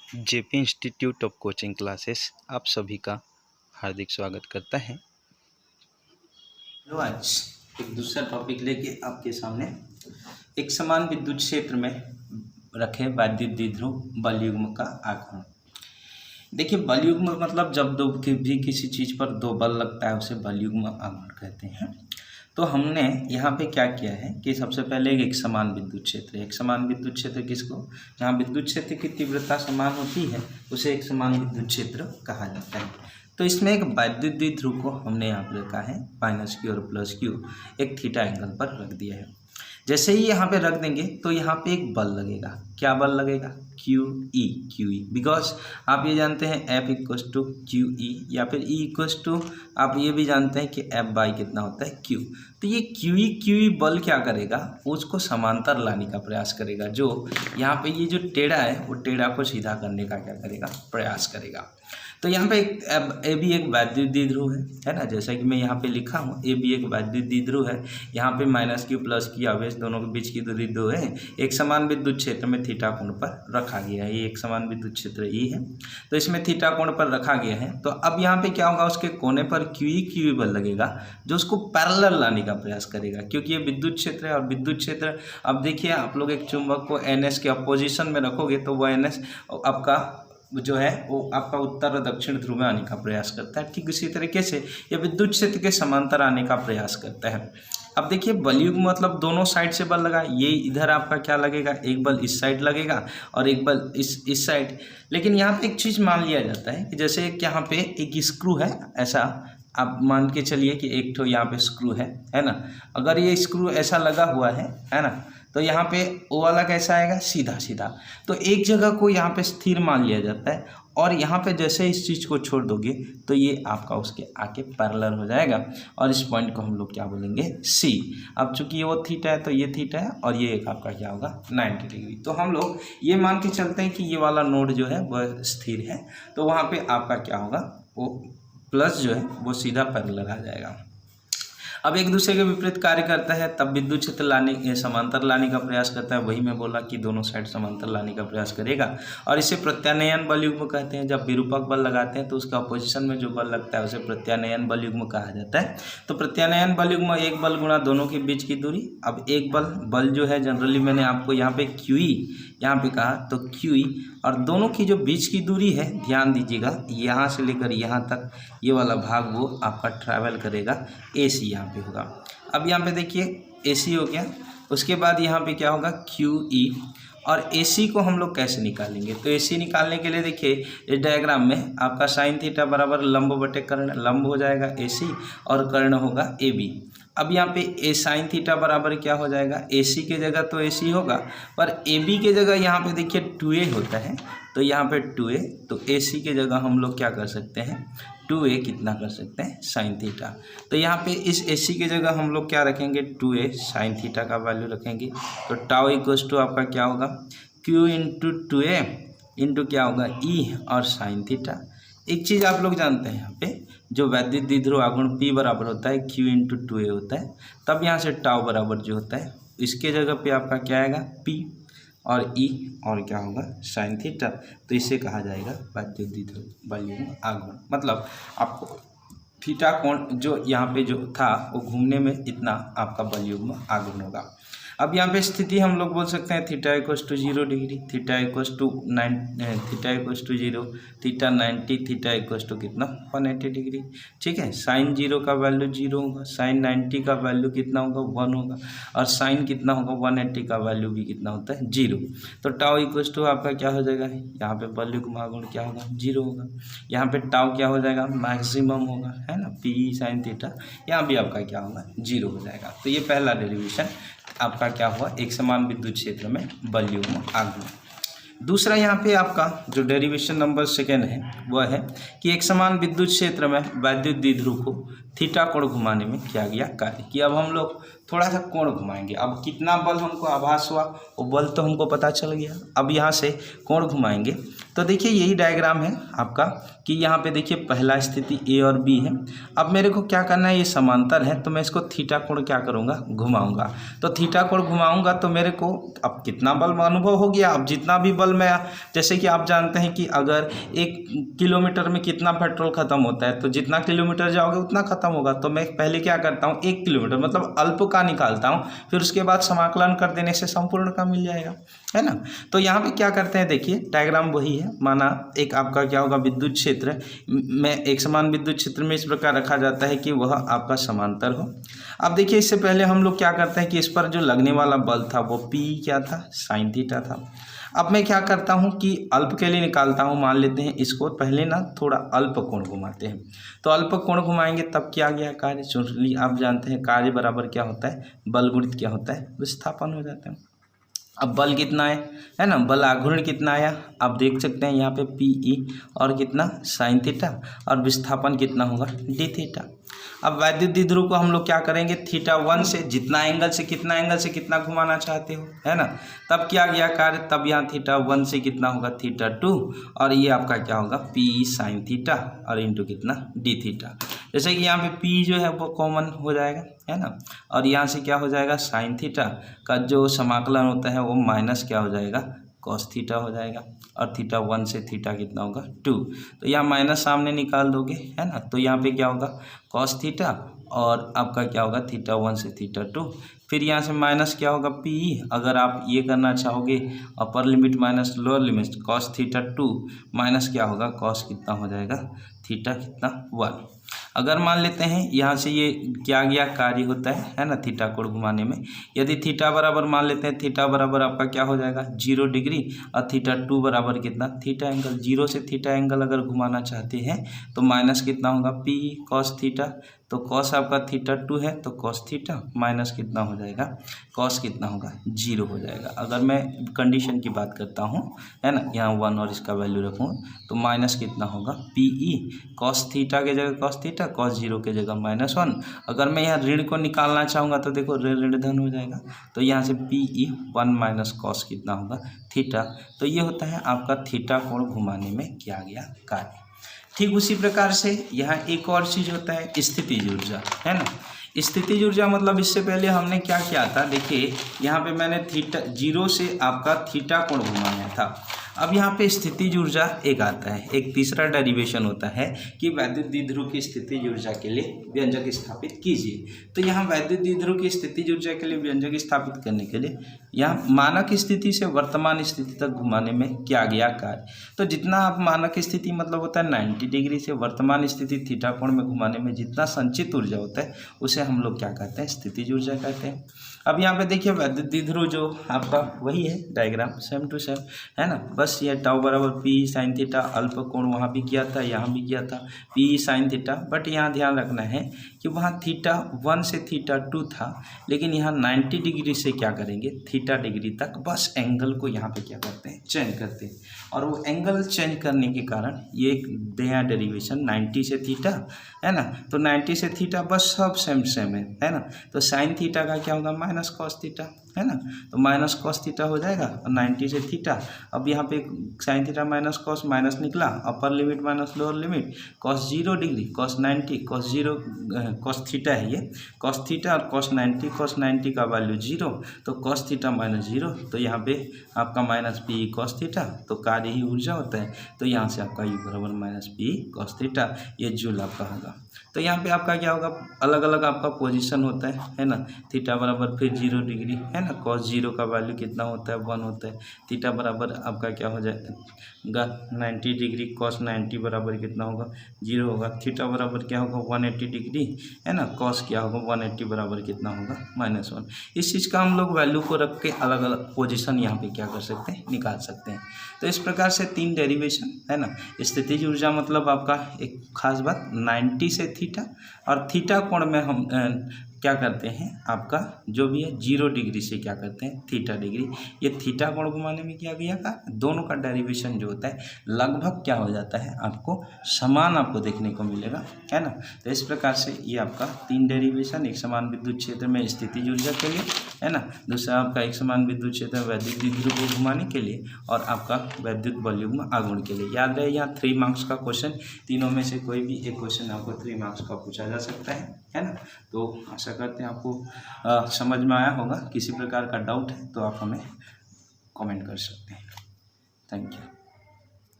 JP institute of coaching classes आप सभी का हार्दिक स्वागत करता है। आज एक दूसरा टॉपिक लेके आपके सामने एक समान विद्युत क्षेत्र में रखे वैद्युत द्विध्रुव बल युग्म का आकलन। देखिए, बल युग्म मतलब जब दो भी किसी चीज़ पर दो बल लगता है उसे बल युग्म आकलन कहते हैं। तो हमने यहाँ पे क्या किया है कि सबसे पहले एक समान विद्युत क्षेत्र, एक समान विद्युत क्षेत्र किसको, जहाँ विद्युत क्षेत्र की तीव्रता समान होती है उसे एक समान विद्युत क्षेत्र कहा जाता है। तो इसमें एक वैद्युत द्विध्रुव को हमने यहाँ पर रखा है -Q और +Q, एक थीटा एंगल पर रख दिया है। जैसे ही यहाँ पे रख देंगे तो यहाँ पे एक बल लगेगा। क्या बल लगेगा? QE, बिकॉज आप ये जानते हैं F = QE या फिर E आप ये भी जानते हैं कि F/, कितना होता है Q। तो ये QE बल क्या करेगा, उसको समांतर लाने का प्रयास करेगा। जो यहाँ पे ये जो टेढ़ा है वो टेढ़ा को सीधा करने का क्या करेगा, प्रयास करेगा। तो यहाँ पे ए भी एक वैद्युत द्विध्रुव है ना, जैसा कि मैं यहाँ पे लिखा हूँ ए भी एक वैद्युत द्विध्रुव है। यहाँ पे -Q +Q आवेश दोनों के बीच की दूरी 2 है। एक समान विद्युत क्षेत्र में थीटा कोण पर रखा गया है। ये एक समान विद्युत क्षेत्र E है, तो इसमें थीटा कोण पर रखा गया है। तो अब यहाँ पे क्या होगा, उसके कोने पर QE बल लगेगा जो उसको पैरेलल लाने का प्रयास करेगा, क्योंकि ये विद्युत क्षेत्र है। और विद्युत क्षेत्र, अब देखिए आप लोग एक चुंबक को NS के अपोजिशन में रखोगे तो वो NS आपका जो है वो आपका उत्तर और दक्षिण ध्रुव में आने का प्रयास करता है। ठीक इसी तरीके से ये विद्युत क्षेत्र के समांतर आने का प्रयास करता है। अब देखिए, बल युग्म मतलब दोनों साइड से बल लगा। ये इधर आपका क्या लगेगा, एक बल इस साइड लगेगा और एक बल इस साइड। लेकिन यहाँ पे एक चीज़ मान लिया जाता है कि जैसे एक यहाँ पे एक स्क्रू है, ऐसा आप मान के चलिए कि एक ठो यहाँ पे स्क्रू है ना। अगर ये स्क्रू ऐसा लगा हुआ है ना, तो यहाँ पे वो वाला कैसा आएगा, सीधा सीधा। तो एक जगह को यहाँ पे स्थिर मान लिया जाता है और यहाँ पे जैसे इस चीज़ को छोड़ दोगे तो ये आपका उसके आके पैरेलल हो जाएगा और इस पॉइंट को हम लोग क्या बोलेंगे, C। अब चूंकि ये वो थीटा है तो ये थीटा है और ये एक आपका क्या होगा, 90 डिग्री। तो हम लोग ये मान के चलते हैं कि ये वाला नोड जो है वह स्थिर है, तो वहाँ पे आपका क्या होगा, वो प्लस जो है वो सीधा पैरेलल आ जाएगा। अब एक दूसरे के विपरीत कार्य करता है तब विद्युत क्षेत्र समांतर लाने का प्रयास करता है। वही मैं बोला कि दोनों साइड समांतर लाने का प्रयास करेगा और इसे प्रत्यानयन बल युग्म कहते हैं। जब विरूपक बल लगाते हैं तो उसका अपोजिशन में जो बल लगता है उसे प्रत्यानयन बल युग्म कहा जाता है। तो प्रत्यानयन बल युग्म एक बल गुणा दोनों के बीच की दूरी। अब एक बल जो है जनरली मैंने आपको यहाँ पे QE यहाँ पे कहा, तो QE और दोनों की जो बीच की दूरी है, ध्यान दीजिएगा, यहाँ से लेकर यहाँ तक ये वाला भाग वो आपका ट्रैवल करेगा AC यहाँ पे होगा। अब यहाँ पे देखिए AC हो गया, उसके बाद यहाँ पे क्या होगा, QE। और AC को हम लोग कैसे निकालेंगे, तो AC निकालने के लिए देखिए इस डायग्राम में आपका साइन थीटा बराबर लंब बटे कर्ण, लंब हो जाएगा AC और कर्ण होगा AB। अब यहाँ पे ए साइन थीटा बराबर क्या हो जाएगा, AC के जगह तो AC होगा पर AB के जगह यहाँ पे देखिए 2A होता है, तो यहाँ पे 2A, तो AC के जगह हम लोग क्या कर सकते हैं, 2A कितना कर सकते हैं, साइन थीटा। तो यहाँ पे इस AC के जगह हम लोग क्या रखेंगे, 2A साइन थीटा का वैल्यू रखेंगे। तो टाउ इक्वल्स टू आपका क्या होगा, Q × 2A इंटू क्या होगा, E और साइन थीटा। एक चीज़ आप लोग जानते हैं, यहाँ पे जो वैद्युत द्विध्रुव आघूर्ण P बराबर होता है Q × 2A होता है, तब यहाँ से टाउ बराबर जो होता है इसके जगह पे आपका क्या आएगा, P और E और क्या होगा, साइन थीटा। तो इसे कहा जाएगा वैद्युत द्विध्रुव बल युग्म आघूर्ण। मतलब आपको थीटा कोण जो यहाँ पे जो था वो घूमने में इतना आपका बल युग्म आघूर्ण होगा। अब यहाँ पे स्थिति हम लोग बोल सकते हैं theta = 0 degree, theta = 0, theta 90, theta = कितना, 180 डिग्री। ठीक है, साइन 0 का वैल्यू 0 होगा, साइन 90 का वैल्यू कितना होगा, 1 होगा, और साइन कितना होगा, 180 का वैल्यू भी कितना होता है, 0। तो टाउ = आपका क्या हो जाएगा, यहाँ पे बल युग्म आघूर्ण क्या होगा, 0 होगा। यहाँ पे टाउ क्या हो जाएगा, मैक्सिमम होगा, है ना, PE साइन थीटा, यहाँ भी आपका क्या होगा, 0 हो जाएगा। तो ये पहला डेरिवेशन आपका क्या हुआ, एक समान विद्युत क्षेत्र में बल युग्म आघूर्ण। दूसरा यहाँ पे आपका जो डेरिवेशन नंबर 2 है वह है कि एक समान विद्युत क्षेत्र में वैद्युत द्विध्रुव को थीटा कोण घुमाने में किया गया कार्य। कि अब हम लोग थोड़ा सा कोण घुमाएंगे। अब कितना बल हमको आभास हुआ वो बल तो हमको पता चल गया। अब यहाँ से कोण घुमाएंगे तो देखिए यही डायग्राम है आपका कि यहाँ पे देखिए पहला स्थिति ए और बी है। अब मेरे को क्या करना है, ये समांतर है तो मैं इसको थीटा कोण क्या करूँगा, घुमाऊँगा। तो थीटा कोण घुमाऊँगा तो मेरे को अब कितना बल अनुभव हो गया। अब जितना भी बल मैं, जैसे कि आप जानते हैं कि अगर 1 किलोमीटर में कितना पेट्रोल खत्म होता है तो जितना किलोमीटर जाओगे उतना खत्म होगा। तो मैं पहले क्या करता हूँ, 1 किलोमीटर मतलब अल्प का निकालता हूँ, फिर उसके बाद समाकलन कर देने से संपूर्ण का मिल जाएगा, है ना। तो यहाँ पे क्या करते हैं, देखिए डायग्राम वही है। माना एक आपका क्या होगा, विद्युत क्षेत्र में एक समान विद्युत क्षेत्र में इस प्रकार रखा जाता है कि वह आपका समांतर हो। अब देखिए इससे पहले हम लोग क्या करते हैं कि इस पर जो लगने वाला बल था वो P क्या था, साइन थीटा था। अब मैं क्या करता हूँ कि अल्प के लिए निकालता हूँ, मान लेते हैं इसको पहले ना थोड़ा अल्प कोण घुमाते हैं। तो अल्प कोण घुमाएंगे तब क्या गया कार्य, चलिए आप जानते हैं कार्य बराबर क्या होता है, बल गुणित क्या होता है, विस्थापन हो जाता है। अब बल कितना है ना, बल आघूर्ण कितना आया, आप देख सकते हैं यहाँ पे PE और कितना साइन थीटा, और विस्थापन कितना होगा d थीटा। अब वैद्युत द्विध्रुव को हम लोग क्या करेंगे, θ1 से जितना एंगल से कितना घुमाना चाहते हो, है ना। तब क्या गया कार्य, तब यहाँ θ1 से कितना होगा θ2, और ये आपका क्या होगा P साइन थीटा और इंटू कितना d थीटा। जैसे कि यहाँ पे P जो है वो कॉमन हो जाएगा, है ना, और यहाँ से क्या हो जाएगा साइन थीटा का जो समाकलन होता है वो माइनस क्या हो जाएगा, कॉस थीटा हो जाएगा, और θ1 से थीटा कितना होगा 2। तो यहाँ माइनस सामने निकाल दोगे, है ना, तो यहाँ पे क्या होगा कॉस थीटा और आपका क्या होगा θ1 से θ2। फिर यहाँ से माइनस क्या होगा PE, अगर आप ये करना चाहोगे upper limit minus lower limit, cos θ2 minus क्या होगा कॉस कितना हो जाएगा थीटा कितना 1। अगर मान लेते हैं यहाँ से ये क्या गया कार्य होता है ना, थीटा कोण घुमाने में, यदि थीटा बराबर मान लेते हैं, थीटा बराबर आपका क्या हो जाएगा 0 डिग्री, और θ2 बराबर कितना थीटा एंगल, 0 से थीटा एंगल अगर घुमाना चाहते हैं तो माइनस कितना होगा P कॉस थीटा। तो कॉस आपका θ2 है तो कॉस थीटा माइनस कितना हो जाएगा, कॉस कितना होगा 0 हो जाएगा। अगर मैं कंडीशन की बात करता हूँ, है ना, यहाँ 1 और इसका वैल्यू रखूँ तो माइनस कितना होगा PE कॉस थीटा के जगह कॉस थीटा, कॉस 0 के जगह -1। अगर मैं यहाँ ऋण को निकालना चाहूँगा तो देखो ऋण धन हो जाएगा, तो यहाँ से PE 1 माइनस कॉस कितना होगा थीटा। तो ये होता है आपका थीटा कोण घुमाने में किया गया कार्य। ठीक उसी प्रकार से यहाँ एक और चीज़ होता है स्थितिज ऊर्जा, है ना। स्थितिज ऊर्जा मतलब इससे पहले हमने क्या किया था, देखिए यहाँ पे मैंने थीटा 0 से आपका थीटा कोण घुमाया था। अब यहाँ पे स्थितिज ऊर्जा एक आता है, एक तीसरा डेरिवेशन होता है कि वैद्युत द्विध्रुव की स्थितिज ऊर्जा के लिए व्यंजक स्थापित कीजिए। तो यहाँ वैद्युत द्विध्रुव की स्थितिज ऊर्जा के लिए व्यंजक स्थापित करने के लिए यहाँ मानक स्थिति से वर्तमान स्थिति तक घुमाने में किया गया कार्य। तो जितना आप मानक स्थिति मतलब होता है 90 डिग्री से वर्तमान स्थिति थीटा कोण में घुमाने में जितना संचित ऊर्जा होता है उसे हम लोग क्या कहते हैं, स्थितिज ऊर्जा कहते हैं। अब यहाँ पे देखिए वैद्युत द्विध्रुव जो आपका वही है डायग्राम सेम टू सेम, है ना, बस ये टाउ बराबर P साइन थीटा, अल्प कोण वहाँ भी किया था यहाँ भी किया था P साइन थीटा। बट यहाँ ध्यान रखना है कि वहाँ θ1 से θ2 था, लेकिन यहाँ 90 डिग्री से क्या करेंगे थीटा डिग्री तक, बस एंगल को यहाँ पे क्या करते हैं चेंज करते हैं, और वो एंगल चेंज करने के कारण ये नया डेरिवेशन 90 से थीटा, है ना, तो 90 से थीटा बस सब सेम है ना। तो साइन थीटा का क्या होगा माइनस कॉस थीटा, है ना, तो माइनस कॉस थीटा हो जाएगा और 90 से थीटा। अब यहाँ पे sine theta minus cos minus निकला, upper limit minus lower limit, cos 0 degree cos 90 cos 0 cos theta है ये, कॉस थीटा और कॉस 90 का वैल्यू 0, तो कॉस थीटा माइनस 0, तो यहाँ पे आपका माइनस P कॉस थीटा, तो कार्य ही ऊर्जा होता है। तो यहाँ से आपका U बराबर माइनस P कॉस थीटा, ये जूल आपका होगा। तो यहाँ पे आपका क्या होगा, अलग अलग आपका पोजीशन होता है ना, थीटा बराबर फिर 0 डिग्री, है ना, कॉस 0 का वैल्यू कितना होता है 1 होता है, थीटा बराबर आपका क्या हो जाएगा 90 डिग्री, कॉस 90 बराबर कितना होगा 0 होगा, थीटा बराबर क्या होगा 180 डिग्री, है ना, कॉस क्या होगा 180 बराबर कितना होगा -1। इस चीज़ का हम लोग वैल्यू को रख के अलग अलग पोजिशन यहाँ पे क्या कर सकते हैं निकाल सकते हैं। तो इस प्रकार से 3 डेरिवेशन, है ना। स्थितिज ऊर्जा मतलब आपका एक खास बात 90 से थीटा, और थीटा कोण में हम क्या करते हैं, आपका जो भी है 0 डिग्री से क्या करते हैं, थीटा डिग्री। ये थीटा कोण घुमाने में क्या किया का, दोनों का डेरिवेशन जो होता है लगभग क्या हो जाता है, आपको समान आपको देखने को मिलेगा, है ना। तो इस प्रकार से ये आपका 3 डेरिवेशन, एक समान विद्युत क्षेत्र में स्थितिज ऊर्जा के लिए, है ना, दूसरा आपका एक समान विद्युत क्षेत्र में वैद्युत द्विध्रुव को घुमाने के लिए, और आपका वैद्युत बलयुग्म आघूर्ण के लिए। याद रहे यहाँ 3 मार्क्स का क्वेश्चन, तीनों में से कोई भी एक क्वेश्चन आपको 3 मार्क्स का पूछा जा सकता है ना। तो आशा करते हैं आपको समझ में आया होगा। किसी प्रकार का डाउट है तो आप हमें कमेंट कर सकते हैं। Thank you.